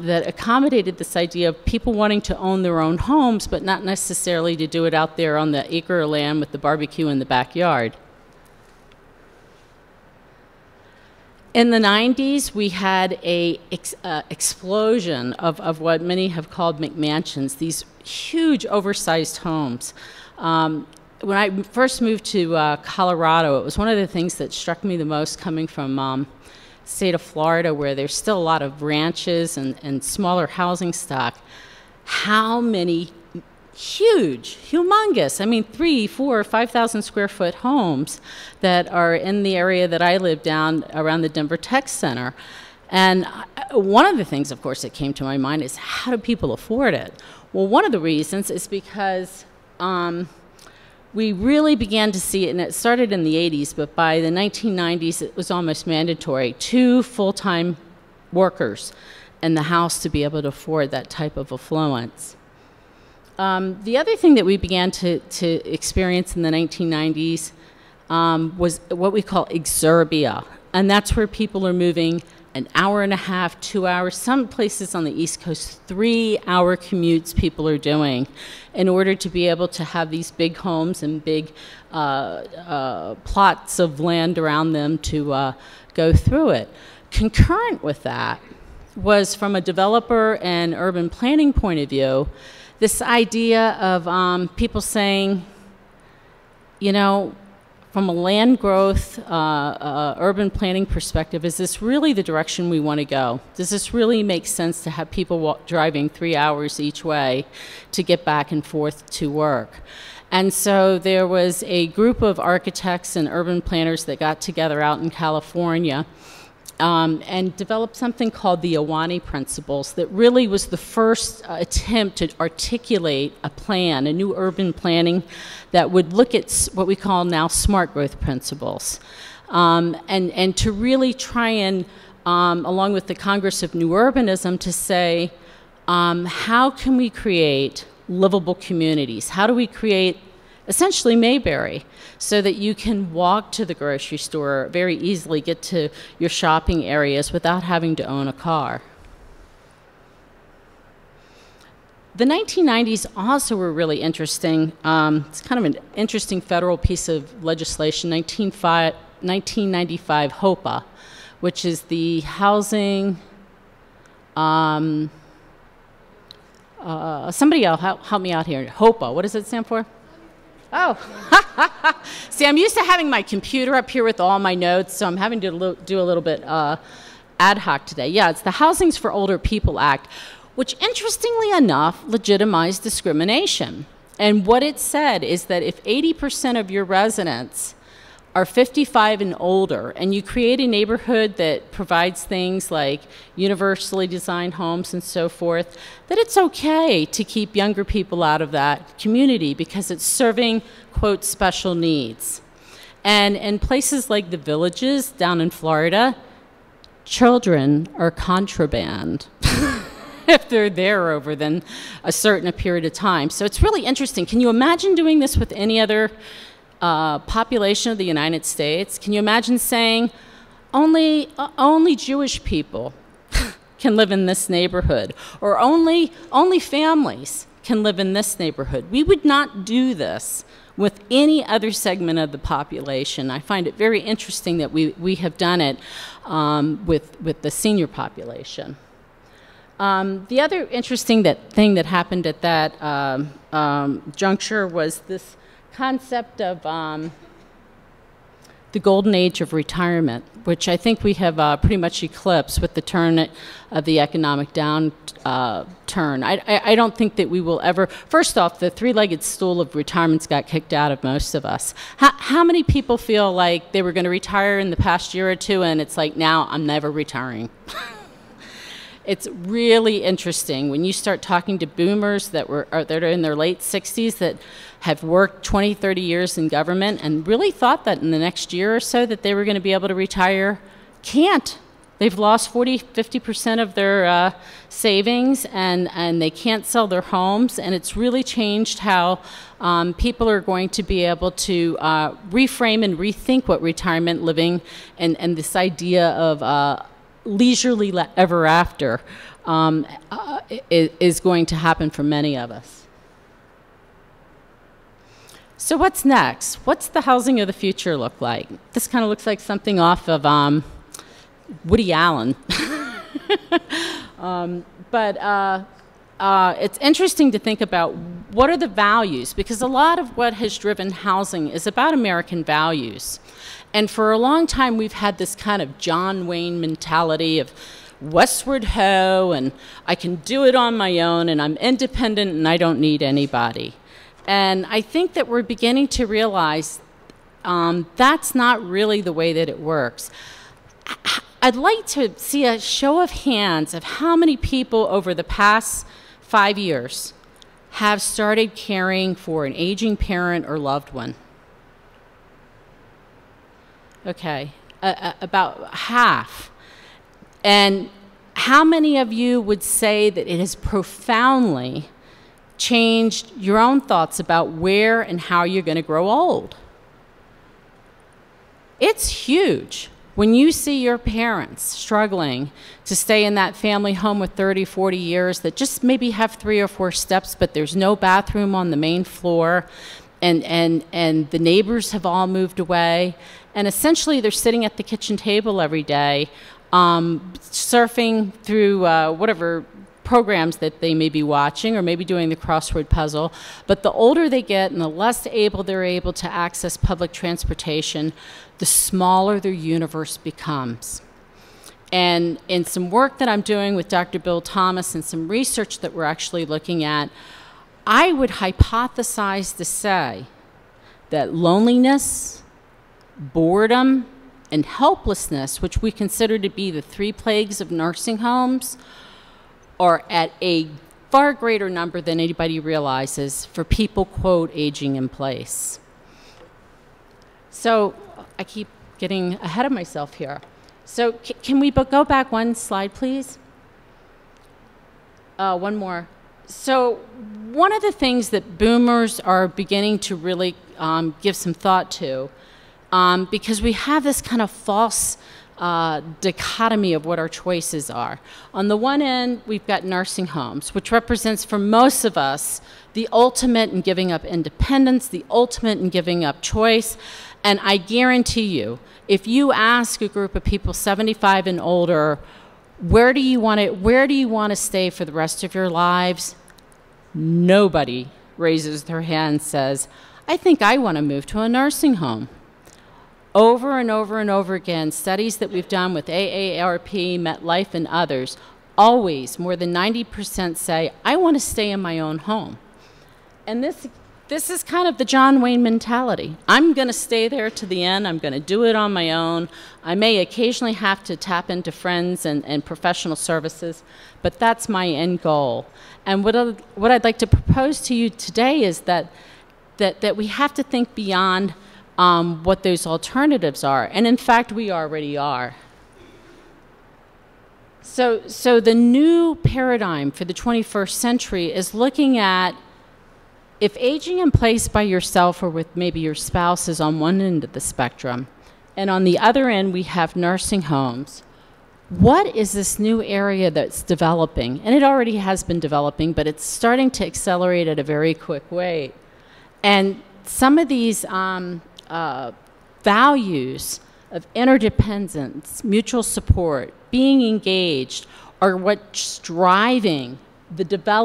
that accommodated this idea of people wanting to own their own homes, but not necessarily to do it out there on the acre of land with the barbecue in the backyard. In the 90s, we had a explosion of what many have called McMansions, these huge oversized homes. When I first moved to Colorado, it was one of the things that struck me the most coming from state of Florida, where there's still a lot of ranches and smaller housing stock. How many huge, humongous, I mean 3, 4, 5,000 square foot homes that are in the area that I live down around the Denver Tech Center. And one of the things, of course, that came to my mind is, how do people afford it? Well, one of the reasons is because we really began to see it, and it started in the 80s, but by the 1990s it was almost mandatory, 2 full-time workers in the house to be able to afford that type of affluence. The other thing that we began to experience in the 1990s was what we call exurbia, and that's where people are moving an hour and a half, 2 hours, some places on the East Coast, 3-hour commutes people are doing in order to be able to have these big homes and big plots of land around them to go through it. Concurrent with that was, from a developer and urban planning point of view, this idea of people saying, you know, from a land growth, urban planning perspective, is this really the direction we want to go? Does this really make sense to have people driving 3 hours each way to get back and forth to work? And so there was a group of architects and urban planners that got together out in California and developed something called the Awani Principles that really was the first attempt to articulate a plan, a new urban planning that would look at what we call now smart growth principles, and to really try and, along with the Congress of New Urbanism, to say, how can we create livable communities? How do we create essentially Mayberry, so that you can walk to the grocery store very easily, get to your shopping areas without having to own a car. The 1990s also were really interesting. It's kind of an interesting federal piece of legislation, 1995 HOPA, which is the Housing, somebody else help me out here. HOPA, what does it stand for? Oh, see, I'm used to having my computer up here with all my notes, so I'm having to do a little bit ad hoc today. Yeah, it's the Housings for Older People Act, which, interestingly enough, legitimized discrimination. And what it said is that if 80% of your residents are 55 and older, and you create a neighborhood that provides things like universally designed homes and so forth, that it's okay to keep younger people out of that community because it's serving, quote, special needs. And in places like the Villages down in Florida, children are contraband if they're there over then a certain period of time. So it's really interesting. Can you imagine doing this with any other population of the United States? Can you imagine saying only Jewish people can live in this neighborhood, or only families can live in this neighborhood? We would not do this with any other segment of the population. I find it very interesting that we have done it with the senior population. The other interesting thing that happened at that juncture was this concept of the golden age of retirement, which I think we have pretty much eclipsed with the turn of the economic downturn. I don't think that we will ever, first off, the three-legged stool of retirement's got kicked out of most of us. How many people feel like they were going to retire in the past year or two, and it's like, now I'm never retiring? It's really interesting when you start talking to boomers that are in their late 60s that have worked 20, 30 years in government and really thought that in the next year or so that they were going to be able to retire. Can't. They've lost 40, 50% of their savings, and they can't sell their homes, and it's really changed how people are going to be able to reframe and rethink what retirement living and this idea of leisurely ever after is going to happen for many of us. So what's next? What's the housing of the future look like? This kind of looks like something off of Woody Allen. It's interesting to think about what are the values, because a lot of what has driven housing is about American values. And for a long time, we've had this kind of John Wayne mentality of westward ho, and I can do it on my own, and I'm independent, and I don't need anybody. And I think that we're beginning to realize that's not really the way that it works. I'd like to see a show of hands of how many people over the past 5 years have started caring for an aging parent or loved one. Okay, about half. And how many of you would say that it has profoundly changed your own thoughts about where and how you're going to grow old? It's huge. When you see your parents struggling to stay in that family home with 30, 40 years that just maybe have 3 or 4 steps, but there's no bathroom on the main floor, and the neighbors have all moved away, and essentially they're sitting at the kitchen table every day, surfing through whatever programs that they may be watching, or maybe doing the crossword puzzle. But the older they get and the less able they're able to access public transportation, the smaller their universe becomes. And in some work that I'm doing with Dr. Bill Thomas and some research that we're actually looking at, I would hypothesize to say that loneliness, boredom, and helplessness, which we consider to be the 3 plagues of nursing homes, are at a far greater number than anybody realizes for people, quote, aging in place. So I keep getting ahead of myself here. So can we go back one slide, please? One more. So one of the things that boomers are beginning to really give some thought to, because we have this kind of false dichotomy of what our choices are. On the one end, we've got nursing homes, which represents for most of us the ultimate in giving up independence, the ultimate in giving up choice. And I guarantee you, if you ask a group of people 75 and older, where do you want to stay for the rest of your lives? Nobody raises their hand and says, I think I want to move to a nursing home. Over and over and over again, studies that we've done with AARP, MetLife, and others, always more than 90% say, I want to stay in my own home. And this is kind of the John Wayne mentality. I'm going to stay there to the end. I'm going to do it on my own. I may occasionally have to tap into friends and professional services, but that's my end goal. And what I'd like to propose to you today is that we have to think beyond what those alternatives are. And in fact, we already are. So the new paradigm for the 21st century is looking at, if aging in place by yourself or with maybe your spouse is on one end of the spectrum, and on the other end we have nursing homes, what is this new area that's developing? And it already has been developing, but it's starting to accelerate at a very quick rate. And some of these values of interdependence, mutual support, being engaged, are what's driving the development